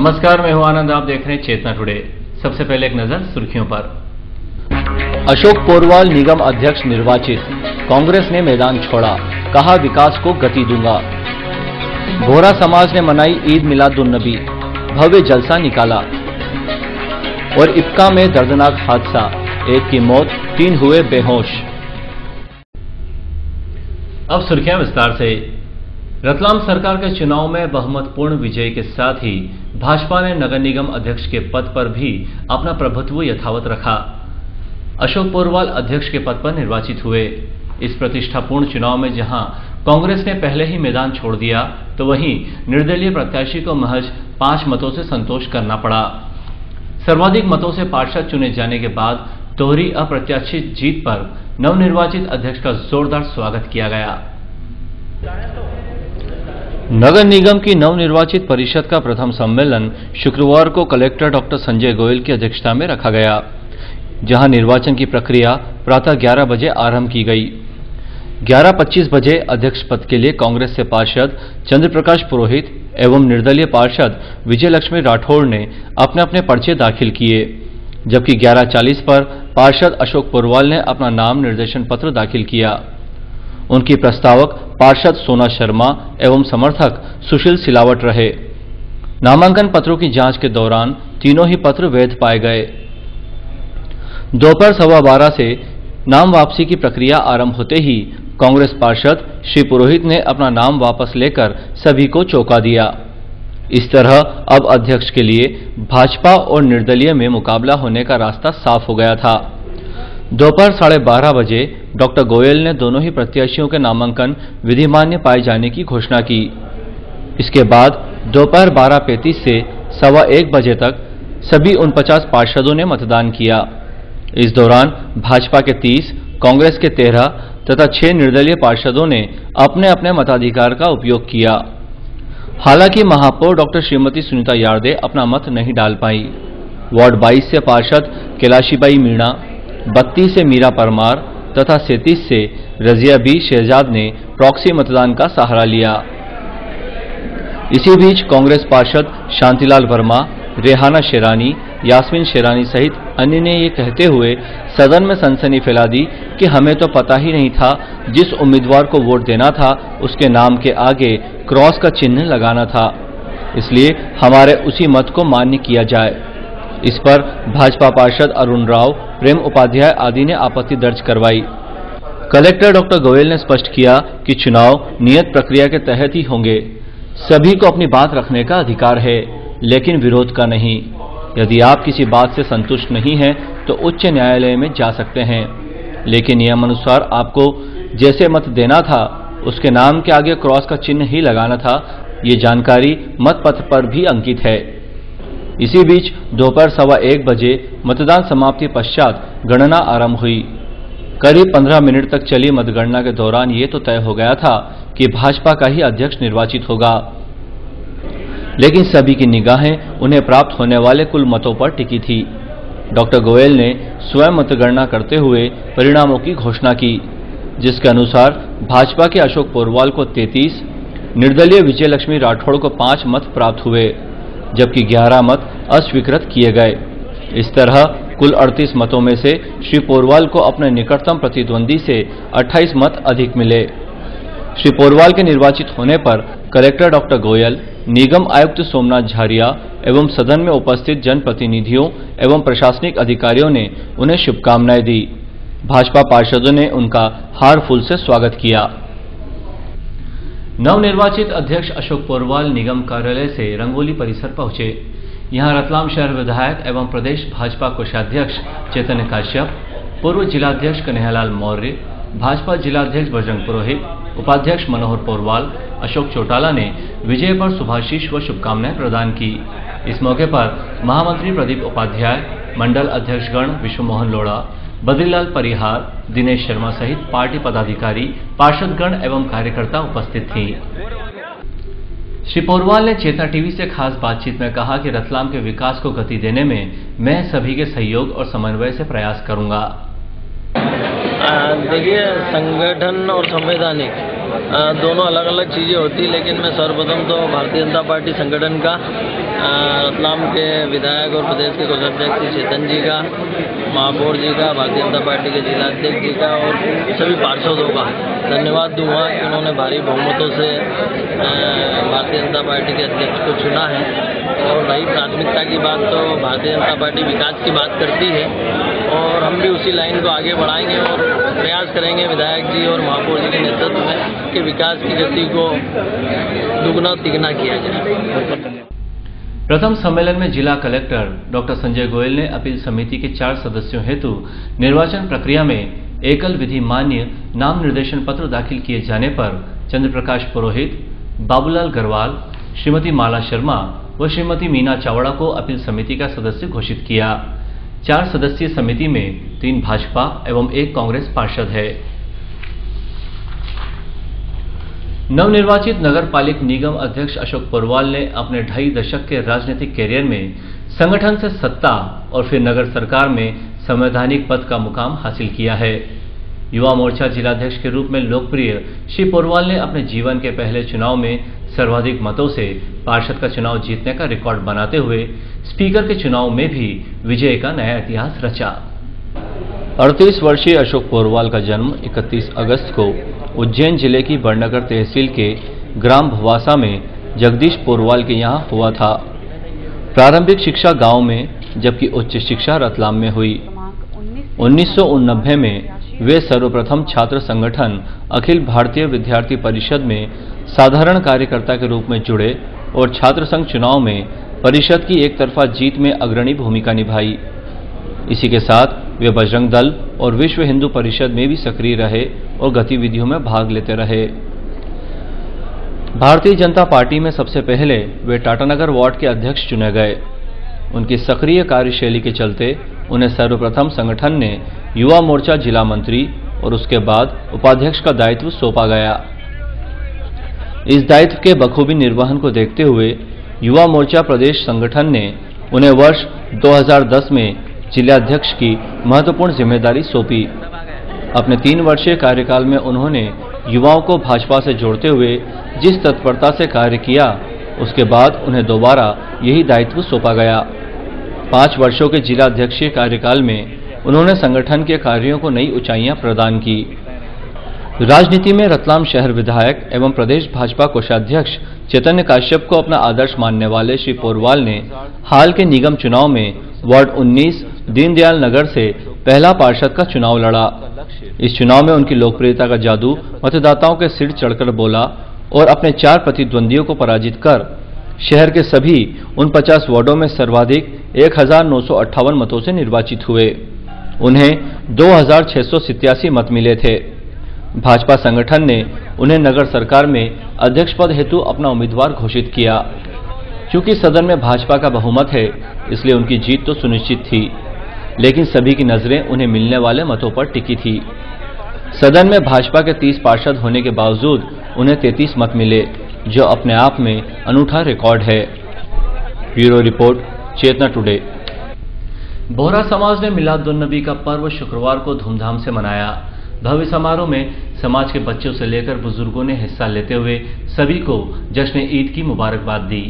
नमस्कार, मैं हूं आनंद। आप देख रहे हैं चेतना टुडे। सबसे पहले एक नजर सुर्खियों पर। अशोक पोरवाल निगम अध्यक्ष निर्वाचित, कांग्रेस ने मैदान छोड़ा, कहा विकास को गति दूंगा। बोहरा समाज ने मनाई ईद मिलादुन्नबी, भव्य जलसा निकाला। और इब्का में दर्दनाक हादसा, एक की मौत, 3 हुए बेहोश। अब सुर्खियां विस्तार से। रतलाम सरकार के चुनाव में बहुमतपूर्ण विजय के साथ ही भाजपा ने नगर निगम अध्यक्ष के पद पर भी अपना प्रभुत्व यथावत रखा। अशोक पोरवाल अध्यक्ष के पद पर निर्वाचित हुए। इस प्रतिष्ठापूर्ण चुनाव में जहां कांग्रेस ने पहले ही मैदान छोड़ दिया, तो वहीं निर्दलीय प्रत्याशी को महज 5 मतों से संतोष करना पड़ा। सर्वाधिक मतों से पार्षद चुने जाने के बाद दोहरी अप्रत्याशित जीत पर नवनिर्वाचित अध्यक्ष का जोरदार स्वागत किया गया। नगर निगम की नवनिर्वाचित परिषद का प्रथम सम्मेलन शुक्रवार को कलेक्टर डॉक्टर संजय गोयल की अध्यक्षता में रखा गया, जहां निर्वाचन की प्रक्रिया प्रातः 11 बजे आरंभ की गई। 11:25 बजे अध्यक्ष पद के लिए कांग्रेस से पार्षद चंद्र प्रकाश पुरोहित एवं निर्दलीय पार्षद विजय लक्ष्मी राठौड़ ने अपने अपने पर्चे दाखिल किए, जबकि 11:40 पर पार्षद अशोक पोरवाल ने अपना नाम निर्देशन पत्र दाखिल किया। उनकी प्रस्तावक पार्षद सोना शर्मा एवं समर्थक सुशील सिलावट रहे। नामांकन पत्रों की जांच के दौरान तीनों ही पत्र वैध पाए गए। दोपहर 12:15 से नाम वापसी की प्रक्रिया आरंभ होते ही कांग्रेस पार्षद श्री पुरोहित ने अपना नाम वापस लेकर सभी को चौंका दिया। इस तरह अब अध्यक्ष के लिए भाजपा और निर्दलीय में मुकाबला होने का रास्ता साफ हो गया था। दोपहर 12:30 बजे डॉक्टर गोयल ने दोनों ही प्रत्याशियों के नामांकन विधिमान्य पाए जाने की घोषणा की। इसके बाद दोपहर 12:35 से 1:15 बजे तक सभी 49 पार्षदों ने मतदान किया। इस दौरान भाजपा के 30, कांग्रेस के 13 तथा 6 निर्दलीय पार्षदों ने अपने अपने मताधिकार का उपयोग किया। हालांकि महापौर डॉक्टर श्रीमती सुनीता यार्दे अपना मत नहीं डाल पाई। वार्ड 22 से पार्षद कैलाशीबाई मीणा, 32 से मीरा परमार तथा 37 से रजिया बी शहजाद ने प्रॉक्सी मतदान का सहारा लिया। इसी बीच कांग्रेस पार्षद शांतिलाल वर्मा, रेहाना शेरानी, यास्मीन शेरानी सहित अन्य ने ये कहते हुए सदन में सनसनी फैला दी कि हमें तो पता ही नहीं था, जिस उम्मीदवार को वोट देना था उसके नाम के आगे क्रॉस का चिन्ह लगाना था, इसलिए हमारे उसी मत को मान्य किया जाए। इस पर भाजपा पार्षद अरुण राव, प्रेम उपाध्याय आदि ने आपत्ति दर्ज करवाई। कलेक्टर डॉक्टर गोयल ने स्पष्ट किया कि चुनाव नियत प्रक्रिया के तहत ही होंगे। सभी को अपनी बात रखने का अधिकार है, लेकिन विरोध का नहीं। यदि आप किसी बात से संतुष्ट नहीं हैं तो उच्च न्यायालय में जा सकते हैं, लेकिन नियमानुसार आपको जैसे मत देना था उसके नाम के आगे क्रॉस का चिन्ह ही लगाना था। ये जानकारी मतपत्र पर भी अंकित है। इसी बीच दोपहर 1:15 बजे मतदान समाप्ति पश्चात गणना आरंभ हुई। करीब 15 मिनट तक चली मतगणना के दौरान ये तो तय हो गया था कि भाजपा का ही अध्यक्ष निर्वाचित होगा, लेकिन सभी की निगाहें उन्हें प्राप्त होने वाले कुल मतों पर टिकी थी। डॉक्टर गोयल ने स्वयं मतगणना करते हुए परिणामों की घोषणा की, जिसके अनुसार भाजपा के अशोक पोरवाल को 33, निर्दलीय विजय लक्ष्मी राठौड़ को 5 मत प्राप्त हुए, जबकि 11 मत अस्वीकृत किए गए। इस तरह कुल 38 मतों में से श्री पोरवाल को अपने निकटतम प्रतिद्वंदी से 28 मत अधिक मिले। श्री पोरवाल के निर्वाचित होने पर कलेक्टर डॉक्टर गोयल, निगम आयुक्त सोमनाथ झारिया एवं सदन में उपस्थित जनप्रतिनिधियों एवं प्रशासनिक अधिकारियों ने उन्हें शुभकामनाएं दी। भाजपा पार्षदों ने उनका हार फूल से स्वागत किया। नवनिर्वाचित अध्यक्ष अशोक पोरवाल निगम कार्यालय से रंगोली परिसर पहुंचे। यहां रतलाम शहर विधायक एवं प्रदेश भाजपा कोषाध्यक्ष चैतन्य काश्यप, पूर्व जिलाध्यक्ष कन्हैयालाल मौर्य, भाजपा जिलाध्यक्ष बजरंग पुरोहित, उपाध्यक्ष मनोहर पोरवाल, अशोक चौटाला ने विजय पर शुभाशीष व शुभकामनाएं प्रदान की। इस मौके पर महामंत्री प्रदीप उपाध्याय, मंडल अध्यक्षगण विश्वमोहन लोढ़ा, बद्रीलाल परिहार, दिनेश शर्मा सहित पार्टी पदाधिकारी, पार्षदगण एवं कार्यकर्ता उपस्थित थी। श्री पोरवाल ने चेतना टीवी से खास बातचीत में कहा कि रतलाम के विकास को गति देने में मैं सभी के सहयोग और समन्वय से प्रयास करूंगा। देखिए, संगठन और संवैधानिक दोनों अलग अलग चीज़ें होती, लेकिन मैं सर्वप्रथम तो भारतीय जनता पार्टी संगठन का रतलाम के विधायक और प्रदेश के कोषाध्यक्ष श्री चेतन जी का, महापौर जी का, भारतीय जनता पार्टी के जिलाध्यक्ष जी का और सभी पार्षदों का धन्यवाद दूंगा कि उन्होंने भारी बहुमतों से भारतीय जनता पार्टी के अध्यक्ष को चुना है। और रही प्राथमिकता की बात, तो भारतीय जनता पार्टी विकास की बात करती है और हम भी उसी लाइन को आगे बढ़ाएंगे और प्रयास करेंगे विधायक जी और महापौर जी के नेतृत्व में कि विकास की गति को दुगना तिगना किया जाए। प्रथम सम्मेलन में जिला कलेक्टर डॉक्टर संजय गोयल ने अपील समिति के 4 सदस्यों हेतु निर्वाचन प्रक्रिया में एकल विधि मान्य नाम निर्देशन पत्र दाखिल किए जाने पर चंद्र प्रकाश पुरोहित, बाबूलाल गरवाल, श्रीमती माला शर्मा व श्रीमती मीना चावड़ा को अपील समिति का सदस्य घोषित किया। 4 सदस्यीय समिति में 3 भाजपा एवं 1 कांग्रेस पार्षद है। नवनिर्वाचित नगर पालिक निगम अध्यक्ष अशोक पोरवाल ने अपने 2.5 दशक के राजनीतिक कैरियर में संगठन से सत्ता और फिर नगर सरकार में संवैधानिक पद का मुकाम हासिल किया है। युवा मोर्चा जिलाध्यक्ष के रूप में लोकप्रिय श्री पोरवाल ने अपने जीवन के पहले चुनाव में सर्वाधिक मतों से पार्षद का चुनाव जीतने का रिकॉर्ड बनाते हुए स्पीकर के चुनाव में भी विजय का नया इतिहास रचा। 38 वर्षीय अशोक पोरवाल का जन्म 31 अगस्त को उज्जैन जिले की बड़नगर तहसील के ग्राम भवासा में जगदीश पोरवाल के यहाँ हुआ था। प्रारंभिक शिक्षा गांव में जबकि उच्च शिक्षा रतलाम में हुई। 1989 में वे सर्वप्रथम छात्र संगठन अखिल भारतीय विद्यार्थी परिषद में साधारण कार्यकर्ता के रूप में जुड़े और छात्र संघ चुनाव में परिषद की एक तरफा जीत में अग्रणी भूमिका निभाई। इसी के साथ वे बजरंग दल और विश्व हिंदू परिषद में भी सक्रिय रहे और गतिविधियों में भाग लेते रहे। भारतीय जनता पार्टी में सबसे पहले वे टाटानगर वार्ड के अध्यक्ष चुने गए। उनकी सक्रिय कार्यशैली के चलते उन्हें सर्वप्रथम संगठन ने युवा मोर्चा जिला मंत्री और उसके बाद उपाध्यक्ष का दायित्व सौंपा गया। इस दायित्व के बखूबी निर्वहन को देखते हुए युवा मोर्चा प्रदेश संगठन ने उन्हें वर्ष 2010 में जिलाध्यक्ष की महत्वपूर्ण जिम्मेदारी सौंपी। अपने 3 वर्षीय कार्यकाल में उन्होंने युवाओं को भाजपा से जोड़ते हुए जिस तत्परता से कार्य किया, उसके बाद उन्हें दोबारा यही दायित्व सौंपा गया। 5 वर्षों के जिलाध्यक्षीय कार्यकाल में उन्होंने संगठन के कार्यों को नई ऊंचाइयां प्रदान की। राजनीति में रतलाम शहर विधायक एवं प्रदेश भाजपा कोषाध्यक्ष चैतन्य काश्यप को अपना आदर्श मानने वाले श्री पोरवाल ने हाल के निगम चुनाव में वार्ड 19 दीनदयाल नगर से पहला पार्षद का चुनाव लड़ा। इस चुनाव में उनकी लोकप्रियता का जादू मतदाताओं के सिर चढ़कर बोला और अपने 4 प्रतिद्वंदियों को पराजित कर शहर के सभी 49 वार्डों में सर्वाधिक 1958 मतों से निर्वाचित हुए। उन्हें 2687 मत मिले थे। भाजपा संगठन ने उन्हें नगर सरकार में अध्यक्ष पद हेतु अपना उम्मीदवार घोषित किया। क्योंकि सदन में भाजपा का बहुमत है, इसलिए उनकी जीत तो सुनिश्चित थी, लेकिन सभी की नजरें उन्हें मिलने वाले मतों पर टिकी थी। सदन में भाजपा के 30 पार्षद होने के बावजूद उन्हें 33 मत मिले, जो अपने आप में अनूठा रिकॉर्ड है। ब्यूरो रिपोर्ट, चेतना टुडे। बोहरा समाज ने मिलादुन्नबी का पर्व शुक्रवार को धूमधाम से मनाया। भव्य समारोह में समाज के बच्चों से लेकर बुजुर्गों ने हिस्सा लेते हुए सभी को जश्न ईद की मुबारकबाद दी।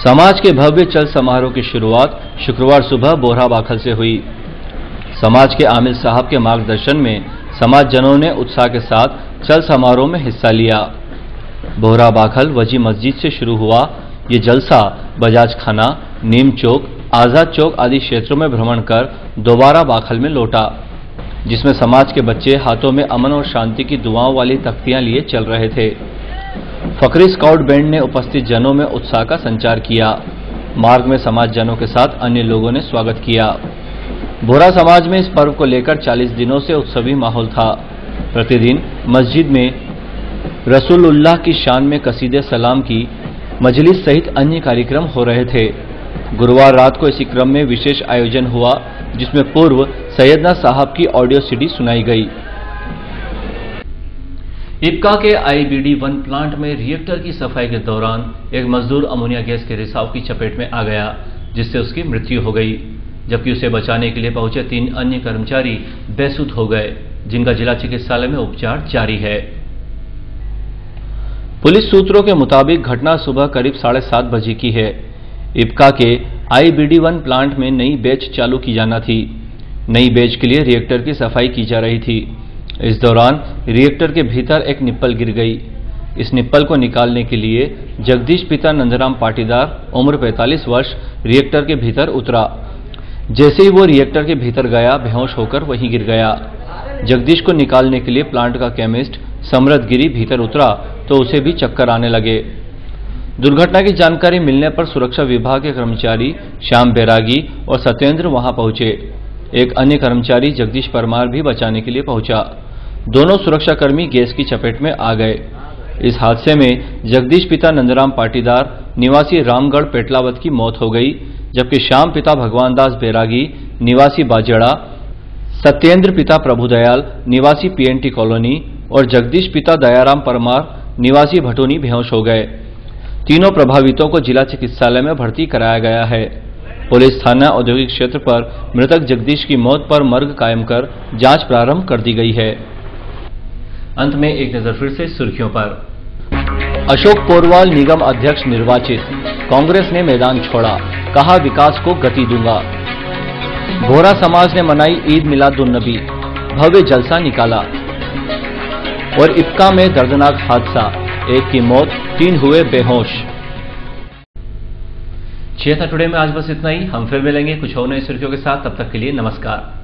समाज के भव्य चल समारोह की शुरुआत शुक्रवार सुबह बोहरा बाखल से हुई। समाज के आमिर साहब के मार्गदर्शन में समाजजनों ने उत्साह के साथ चल समारोह में हिस्सा लिया। बोहरा बाखल वजी मस्जिद से शुरू हुआ ये जलसा बजाज खाना, नीम चौक, आजाद चौक आदि क्षेत्रों में भ्रमण कर दोबारा बाखल में लौटा, जिसमें समाज के बच्चे हाथों में अमन और शांति की दुआओं वाली तख्तियां लिए चल रहे थे। फकरी स्काउट बैंड ने उपस्थित जनों में उत्साह का संचार किया। मार्ग में समाज जनों के साथ अन्य लोगों ने स्वागत किया। बोहरा समाज में इस पर्व को लेकर 40 दिनों से उत्सवी माहौल था। प्रतिदिन मस्जिद में रसूलुल्लाह की शान में कसीदे सलाम की मजलिस सहित अन्य कार्यक्रम हो रहे थे। गुरुवार रात को इसी क्रम में विशेष आयोजन हुआ, जिसमें पूर्व सैयदना साहब की ऑडियो सीडी सुनाई गई। इब्का के IBD-1 प्लांट में रिएक्टर की सफाई के दौरान एक मजदूर अमोनिया गैस के रिसाव की चपेट में आ गया, जिससे उसकी मृत्यु हो गई, जबकि उसे बचाने के लिए पहुंचे 3 अन्य कर्मचारी बेसुध हो गए, जिनका जिला चिकित्सालय में उपचार जारी है। पुलिस सूत्रों के मुताबिक घटना सुबह करीब 7:30 बजे की है। इप्का के IBD1 प्लांट में नई बैच चालू की जाना थी। नई बैच के लिए रिएक्टर की सफाई की जा रही थी। इस दौरान रिएक्टर के भीतर एक निप्पल गिर गई। इस निप्पल को निकालने के लिए जगदीश पिता नंदराम पाटीदार उम्र 45 वर्ष रिएक्टर के भीतर उतरा। जैसे ही वो रिएक्टर के भीतर गया, बेहोश होकर वहीं गिर गया। जगदीश को निकालने के लिए प्लांट का केमिस्ट समरथ गिरी भीतर उतरा तो उसे भी चक्कर आने लगे। दुर्घटना की जानकारी मिलने पर सुरक्षा विभाग के कर्मचारी श्याम बैरागी और सत्येंद्र वहां पहुंचे। एक अन्य कर्मचारी जगदीश परमार भी बचाने के लिए पहुंचा। दोनों सुरक्षाकर्मी गैस की चपेट में आ गए। इस हादसे में जगदीश पिता नंदराम पाटीदार निवासी रामगढ़ पेटलावत की मौत हो गई, जबकि श्याम पिता भगवान दास बैरागी निवासी बाजेड़ा, सत्येंद्र पिता प्रभुदयाल निवासी PNT कॉलोनी और जगदीश पिता दयाराम परमार निवासी भटोनी बेहोश हो गए। तीनों प्रभावितों को जिला चिकित्सालय में भर्ती कराया गया है। पुलिस थाना औद्योगिक क्षेत्र पर मृतक जगदीश की मौत पर मर्ग कायम कर जांच प्रारंभ कर दी गई है। अंत में एक नजर फिर से सुर्खियों पर। अशोक पोरवाल निगम अध्यक्ष निर्वाचित, कांग्रेस ने मैदान छोड़ा, कहा विकास को गति दूंगा। बोहरा समाज ने मनाई ईद मिलादुन्नबी, भव्य जलसा निकाला। और इप्का में दर्दनाक हादसा, एक की मौत, 3 हुए बेहोश। छियता टुडे में आज बस इतना ही। हम फिर मिलेंगे कुछ और नई सुर्खियों के साथ। तब तक के लिए नमस्कार।